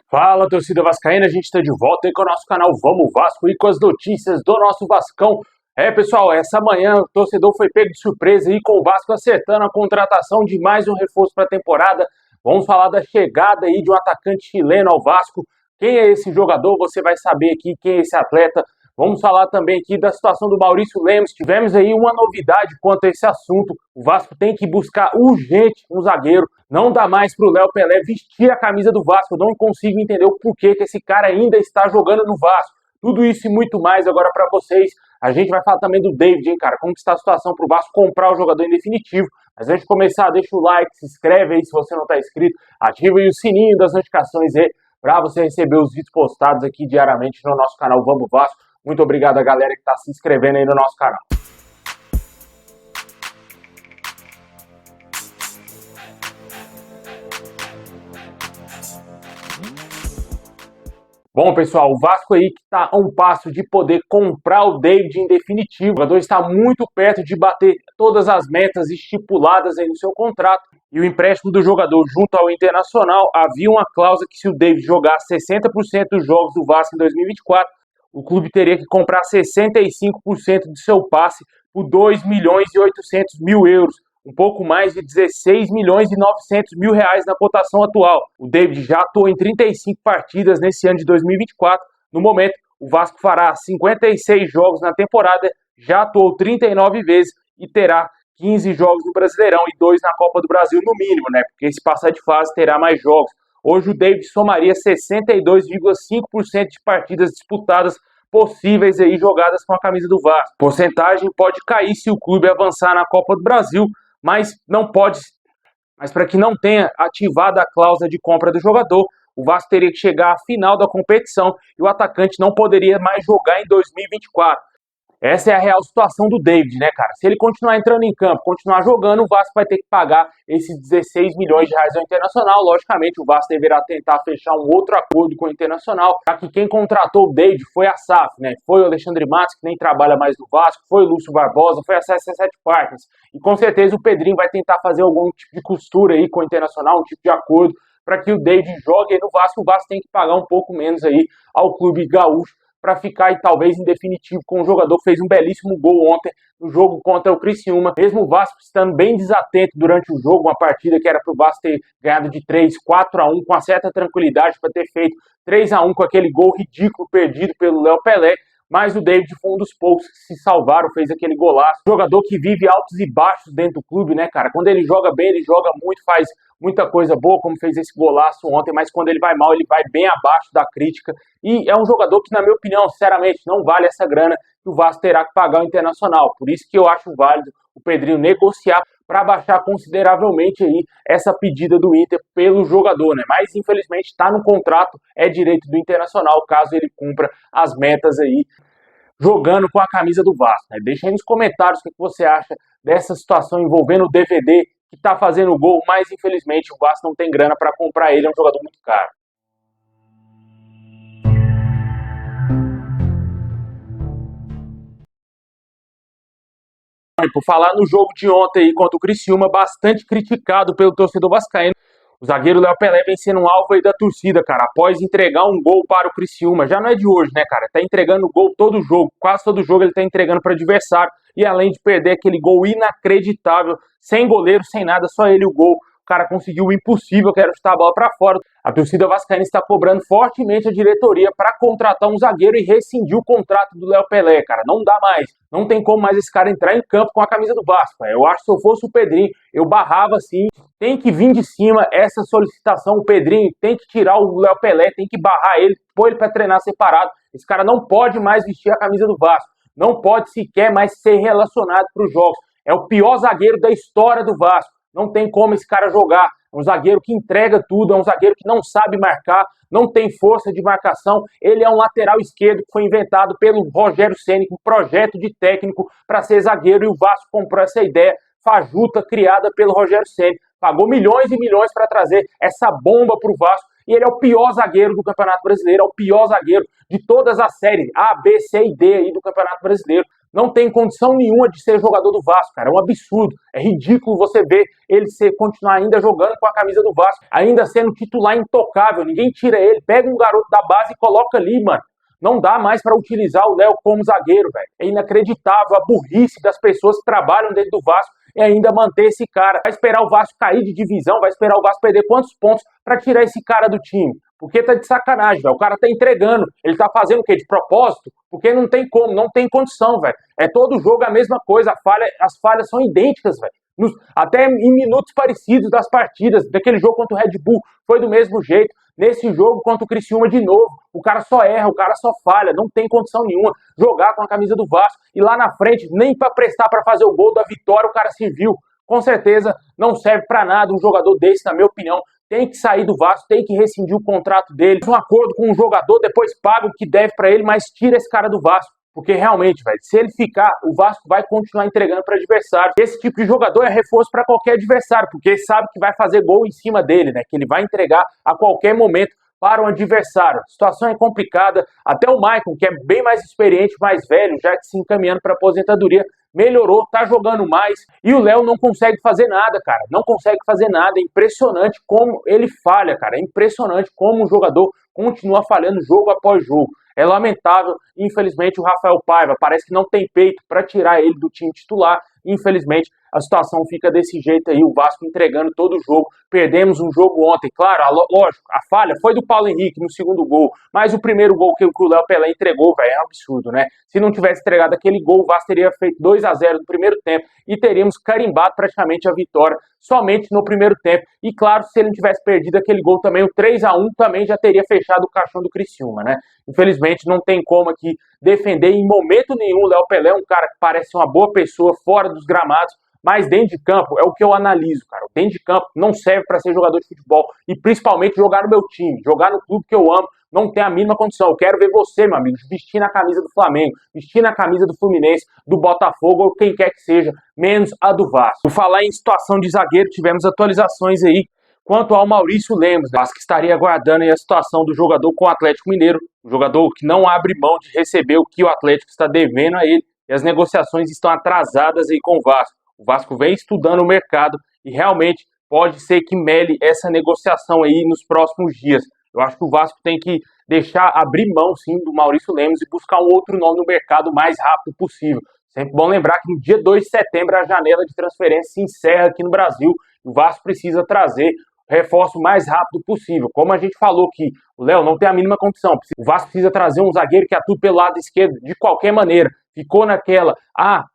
Fala, torcida vascaína, a gente está de volta aí com o nosso canal Vamos Vasco e com as notícias do nosso Vascão. Pessoal, essa manhã o torcedor foi pego de surpresa aí com o Vasco acertando a contratação de mais um reforço para a temporada. Vamos falar da chegada aí de um atacante chileno ao Vasco. Quem é esse jogador? Você vai saber aqui quem é esse atleta. Vamos falar também aqui da situação do Maurício Lemos. Tivemos aí uma novidade quanto a esse assunto. O Vasco tem que buscar urgente um zagueiro. Não dá mais para o Léo Pelé vestir a camisa do Vasco. Eu não consigo entender o porquê que esse cara ainda está jogando no Vasco. Tudo isso e muito mais agora para vocês. A gente vai falar também do David, hein, cara? Como que está a situação para o Vasco comprar o jogador em definitivo. Mas antes de começar, deixa o like, se inscreve aí se você não está inscrito. Ativa aí o sininho das notificações aí para você receber os vídeos postados aqui diariamente no nosso canal Vamos Vasco. Muito obrigado a galera que está se inscrevendo aí no nosso canal. Bom, pessoal, o Vasco aí que está a um passo de poder comprar o David em definitivo. O jogador está muito perto de bater todas as metas estipuladas aí no seu contrato. E o empréstimo do jogador junto ao Internacional, havia uma cláusula que se o David jogasse 60% dos jogos do Vasco em 2024, o clube teria que comprar 65% do seu passe por 2 milhões e 800 mil euros. Um pouco mais de 16 milhões e 900 mil reais na cotação atual. O David já atuou em 35 partidas nesse ano de 2024. No momento, o Vasco fará 56 jogos na temporada, já atuou 39 vezes e terá 15 jogos no Brasileirão e 2 na Copa do Brasil no mínimo, né? Porque se passar de fase terá mais jogos. Hoje o David somaria 62,5% de partidas disputadas possíveis aí jogadas com a camisa do Vasco. A porcentagem pode cair se o clube avançar na Copa do Brasil, mas não pode. Mas para que não tenha ativado a cláusula de compra do jogador, o Vasco teria que chegar à final da competição e o atacante não poderia mais jogar em 2024. Essa é a real situação do David, né, cara? Se ele continuar entrando em campo, continuar jogando, o Vasco vai ter que pagar esses 16 milhões de reais ao Internacional. Logicamente, o Vasco deverá tentar fechar um outro acordo com o Internacional, já que quem contratou o David foi a SAF, né? Foi o Alexandre Matos, que nem trabalha mais no Vasco, foi o Lúcio Barbosa, foi a CSC7 Partners. E com certeza o Pedrinho vai tentar fazer algum tipo de costura aí com o Internacional, um tipo de acordo, para que o David jogue aí no Vasco. O Vasco tem que pagar um pouco menos aí ao clube gaúcho, para ficar e talvez em definitivo com um jogador que fez um belíssimo gol ontem no jogo contra o Criciúma. Mesmo o Vasco estando bem desatento durante o jogo, uma partida que era para o Vasco ter ganhado de 3-4-1 com uma certa tranquilidade para ter feito 3-1 com aquele gol ridículo perdido pelo Léo Pelé. Mas o David foi um dos poucos que se salvaram, fez aquele golaço. Jogador que vive altos e baixos dentro do clube, né, cara? Quando ele joga bem, ele joga muito, faz muita coisa boa, como fez esse golaço ontem, mas quando ele vai mal, ele vai bem abaixo da crítica. E é um jogador que, na minha opinião, sinceramente, não vale essa grana que o Vasco terá que pagar ao Internacional. Por isso que eu acho válido o Pedrinho negociar para baixar consideravelmente aí essa pedida do Inter pelo jogador, né? Mas infelizmente está no contrato, é direito do Internacional, caso ele cumpra as metas aí jogando com a camisa do Vasco, né? Deixa aí nos comentários o que você acha dessa situação envolvendo o DVD que está fazendo o gol, mas infelizmente o Vasco não tem grana para comprar ele, é um jogador muito caro. E por falar no jogo de ontem aí contra o Criciúma, bastante criticado pelo torcedor vascaíno, o zagueiro Léo Pelé vem sendo um alvo aí da torcida, cara, após entregar um gol para o Criciúma. Já não é de hoje, né, cara? Tá entregando gol todo jogo, quase todo jogo ele tá entregando para o adversário. E além de perder aquele gol inacreditável, sem goleiro, sem nada, só ele o gol. O cara conseguiu o impossível, que era chutar a bola para fora. A torcida vascaína está cobrando fortemente a diretoria para contratar um zagueiro e rescindir o contrato do Léo Pelé, cara. Não dá mais. Não tem como mais esse cara entrar em campo com a camisa do Vasco. Eu acho que se eu fosse o Pedrinho, eu barrava assim. Tem que vir de cima essa solicitação. O Pedrinho tem que tirar o Léo Pelé, tem que barrar ele, pôr ele para treinar separado. Esse cara não pode mais vestir a camisa do Vasco. Não pode sequer mais ser relacionado para os jogos. É o pior zagueiro da história do Vasco. Não tem como esse cara jogar. É um zagueiro que entrega tudo, é um zagueiro que não sabe marcar, não tem força de marcação. Ele é um lateral esquerdo que foi inventado pelo Rogério Ceni, um projeto de técnico para ser zagueiro, e o Vasco comprou essa ideia fajuta criada pelo Rogério Ceni. Pagou milhões e milhões para trazer essa bomba para o Vasco. E ele é o pior zagueiro do Campeonato Brasileiro, é o pior zagueiro de todas as séries A, B, C e D aí do Campeonato Brasileiro. não tem condição nenhuma de ser jogador do Vasco, cara. É um absurdo. É ridículo você ver ele continuar ainda jogando com a camisa do Vasco, ainda sendo titular intocável. Ninguém tira ele. Pega um garoto da base e coloca ali, mano. Não dá mais para utilizar o Léo como zagueiro, velho. É inacreditável a burrice das pessoas que trabalham dentro do Vasco e ainda manter esse cara. Vai esperar o Vasco cair de divisão, vai esperar o Vasco perder quantos pontos para tirar esse cara do time? Porque tá de sacanagem, velho. O cara tá entregando. Ele tá fazendo o quê? De propósito? Porque não tem como, não tem condição, velho. É todo jogo a mesma coisa. As falhas são idênticas, velho. Até em minutos parecidos das partidas. Daquele jogo contra o Red Bull foi do mesmo jeito. Nesse jogo contra o Criciúma de novo. O cara só erra, o cara só falha. Não tem condição nenhuma jogar com a camisa do Vasco. E lá na frente, nem para prestar para fazer o gol da vitória, o cara se viu. Com certeza não serve para nada um jogador desse, na minha opinião. Tem que sair do Vasco, tem que rescindir o contrato dele, um acordo com o jogador, depois paga o que deve para ele, mas tira esse cara do Vasco. Porque realmente, velho, se ele ficar, o Vasco vai continuar entregando para adversário. Esse tipo de jogador é reforço para qualquer adversário, porque ele sabe que vai fazer gol em cima dele, né? Que ele vai entregar a qualquer momento para um adversário. A situação é complicada. Até o Maicon, que é bem mais experiente, mais velho, já que se encaminhando para aposentadoria, melhorou, tá jogando mais. E o Léo não consegue fazer nada, cara. Não consegue fazer nada. É impressionante como ele falha, cara. É impressionante como o jogador continua falhando jogo após jogo. É lamentável. Infelizmente, o Rafael Paiva parece que não tem peito para tirar ele do time titular. Infelizmente, a situação fica desse jeito aí, o Vasco entregando todo o jogo. Perdemos um jogo ontem, claro, lógico, a falha foi do Paulo Henrique no segundo gol, mas o primeiro gol que o Léo Pelé entregou, velho, é um absurdo, né? Se não tivesse entregado aquele gol, o Vasco teria feito 2-0 no primeiro tempo e teríamos carimbado praticamente a vitória somente no primeiro tempo. E claro, se ele não tivesse perdido aquele gol também, o 3-1 também já teria fechado o caixão do Criciúma, né? Infelizmente, não tem como aqui defender em momento nenhum o Léo Pelé, um cara que parece uma boa pessoa fora dos gramados, mas dentro de campo é o que eu analiso, cara. Dentro de campo não serve para ser jogador de futebol e principalmente jogar no meu time, jogar no clube que eu amo, não tem a mínima condição. Eu quero ver você, meu amigo, vestir a camisa do Flamengo, vestir a camisa do Fluminense, do Botafogo ou quem quer que seja, menos a do Vasco. Por falar em situação de zagueiro, tivemos atualizações aí quanto ao Maurício Lemos, né? Que estaria aguardando aí a situação do jogador com o Atlético Mineiro, um jogador que não abre mão de receber o que o Atlético está devendo a ele, e as negociações estão atrasadas aí com o Vasco. O Vasco vem estudando o mercado e realmente pode ser que mele essa negociação aí nos próximos dias. Eu acho que o Vasco tem que abrir mão, sim, do Maurício Lemos e buscar um outro nome no mercado o mais rápido possível. Sempre bom lembrar que no dia 2 de setembro a janela de transferência se encerra aqui no Brasil. O Vasco precisa trazer reforço o mais rápido possível. Como a gente falou que o Léo não tem a mínima condição. O Vasco precisa trazer um zagueiro que atue pelo lado esquerdo de qualquer maneira. Ficou naquela,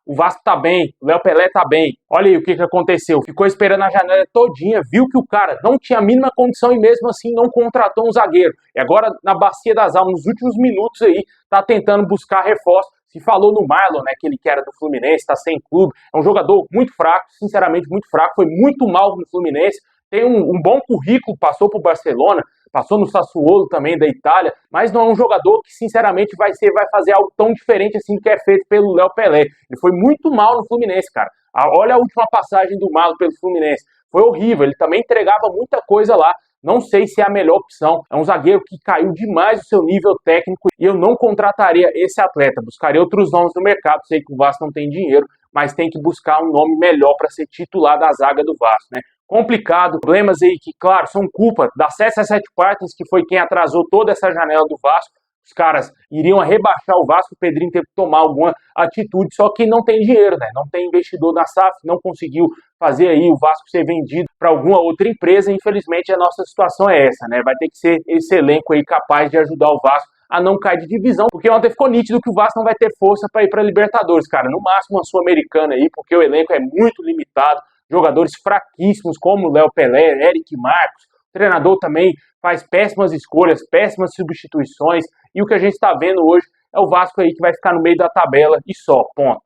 o Vasco tá bem, o Léo Pelé tá bem. Olha aí o que aconteceu. Ficou esperando a janela todinha, viu que o cara não tinha a mínima condição e mesmo assim não contratou um zagueiro. E agora, na bacia das almas, nos últimos minutos aí, tá tentando buscar reforço. Se falou no Marlon, né, que ele que era do Fluminense, tá sem clube. É um jogador muito fraco, sinceramente muito fraco. Foi muito mal no Fluminense. Tem um bom currículo, passou pro Barcelona, passou no Sassuolo também da Itália, mas não é um jogador que sinceramente vai fazer algo tão diferente assim do que é feito pelo Léo Pelé. Ele foi muito mal no Fluminense, cara. Olha a última passagem do Marlon pelo Fluminense. Foi horrível, ele também entregava muita coisa lá. Não sei se é a melhor opção. É um zagueiro que caiu demais o seu nível técnico e eu não contrataria esse atleta. Buscaria outros nomes no mercado. Sei que o Vasco não tem dinheiro, mas tem que buscar um nome melhor para ser titular da zaga do Vasco, né? Complicado, problemas aí que, claro, são culpa da CSS Partners, que foi quem atrasou toda essa janela do Vasco. Os caras iriam rebaixar o Vasco, o Pedrinho teve que tomar alguma atitude, só que não tem dinheiro, né? Não tem investidor na SAF, não conseguiu fazer aí o Vasco ser vendido para alguma outra empresa. Infelizmente, a nossa situação é essa, né? Vai ter que ser esse elenco aí capaz de ajudar o Vasco a não cair de divisão, porque ontem ficou nítido que o Vasco não vai ter força para ir para Libertadores, cara. No máximo uma Sul-Americana aí, porque o elenco é muito limitado. Jogadores fraquíssimos como Léo Pelé, Eric Marcos. O treinador também faz péssimas escolhas, péssimas substituições. E o que a gente está vendo hoje é o Vasco aí que vai ficar no meio da tabela e só, ponto.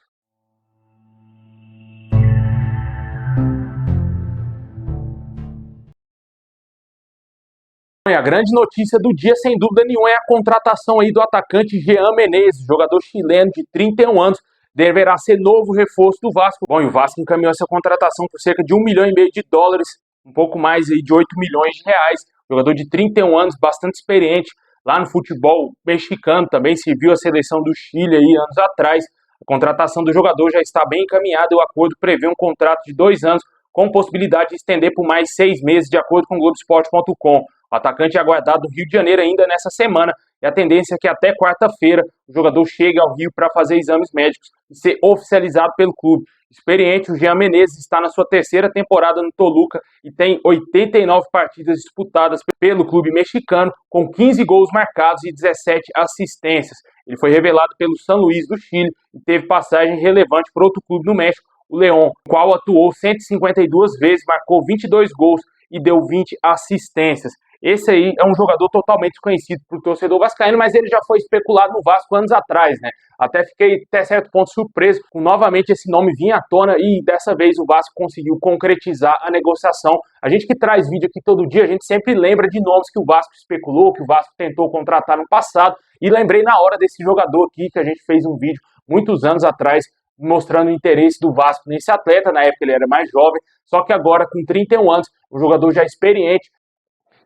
A grande notícia do dia, sem dúvida nenhuma, é a contratação aí do atacante Jean Menezes, jogador chileno de 31 anos, deverá ser novo reforço do Vasco. Bom, e o Vasco encaminhou essa contratação por cerca de US$ 1,5 milhão de dólares, um pouco mais aí de 8 milhões de reais. Jogador de 31 anos, bastante experiente lá no futebol mexicano, também serviu a seleção do Chile aí anos atrás. A contratação do jogador já está bem encaminhada e o acordo prevê um contrato de 2 anos com possibilidade de estender por mais 6 meses, de acordo com o Globoesporte.com. O atacante é aguardado no Rio de Janeiro ainda nessa semana e a tendência é que até quarta-feira o jogador chegue ao Rio para fazer exames médicos e ser oficializado pelo clube. Experiente, o Jean Menezes está na sua terceira temporada no Toluca e tem 89 partidas disputadas pelo clube mexicano, com 15 gols marcados e 17 assistências. Ele foi revelado pelo San Luis do Chile e teve passagem relevante para outro clube no México, o León, o qual atuou 152 vezes, marcou 22 gols e deu 20 assistências. Esse aí é um jogador totalmente desconhecido para o torcedor vascaíno, mas ele já foi especulado no Vasco anos atrás, né? Até fiquei, até certo ponto, surpreso com novamente esse nome vir à tona e dessa vez o Vasco conseguiu concretizar a negociação. A gente que traz vídeo aqui todo dia, a gente sempre lembra de nomes que o Vasco especulou, que o Vasco tentou contratar no passado, e lembrei na hora desse jogador aqui, que a gente fez um vídeo muitos anos atrás, mostrando o interesse do Vasco nesse atleta. Na época ele era mais jovem, só que agora com 31 anos, o jogador já experiente.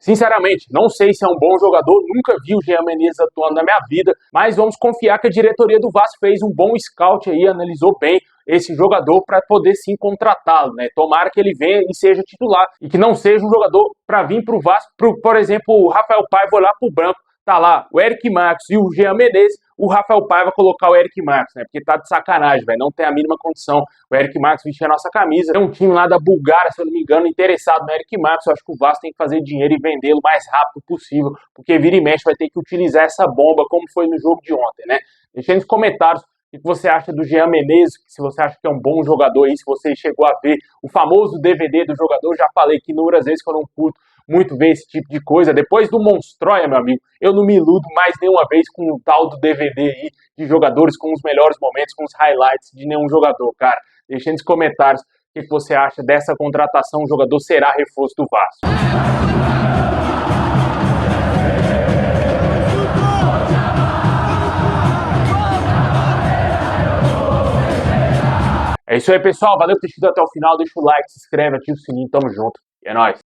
Sinceramente, não sei se é um bom jogador, nunca vi o Jean Menezes atuando na minha vida, mas vamos confiar que a diretoria do Vasco fez um bom scout aí, analisou bem esse jogador para poder sim contratá-lo, né? Tomara que ele venha e seja titular e que não seja um jogador para vir para o Vasco, por exemplo, o Rafael Paiva olhar para o branco, tá lá o Eric Marcos e o Jean Menezes, o Rafael Paiva colocar o Eric Marcos, né? Porque tá de sacanagem, velho, não tem a mínima condição. O Eric Marcos vestir a nossa camisa. Tem um time lá da Bulgária, se eu não me engano, interessado no Eric Marcos. Eu acho que o Vasco tem que fazer dinheiro e vendê-lo o mais rápido possível, porque vira e mexe vai ter que utilizar essa bomba, como foi no jogo de ontem, né? Deixa aí nos comentários o que você acha do Jean Menezes, se você acha que é um bom jogador aí, se você chegou a ver o famoso DVD do jogador. Já falei que inúmeras vezes que eu não curto muito ver esse tipo de coisa. Depois do Monstroia, meu amigo, eu não me iludo mais nenhuma vez com o tal do DVD aí de jogadores com os melhores momentos, com os highlights de nenhum jogador, cara. Deixa aí nos comentários o que você acha dessa contratação. O jogador será reforço do Vasco. É isso aí, pessoal. Valeu por ter assistido até o final. Deixa o like, se inscreve, ativa o sininho. Tamo junto. E é nóis.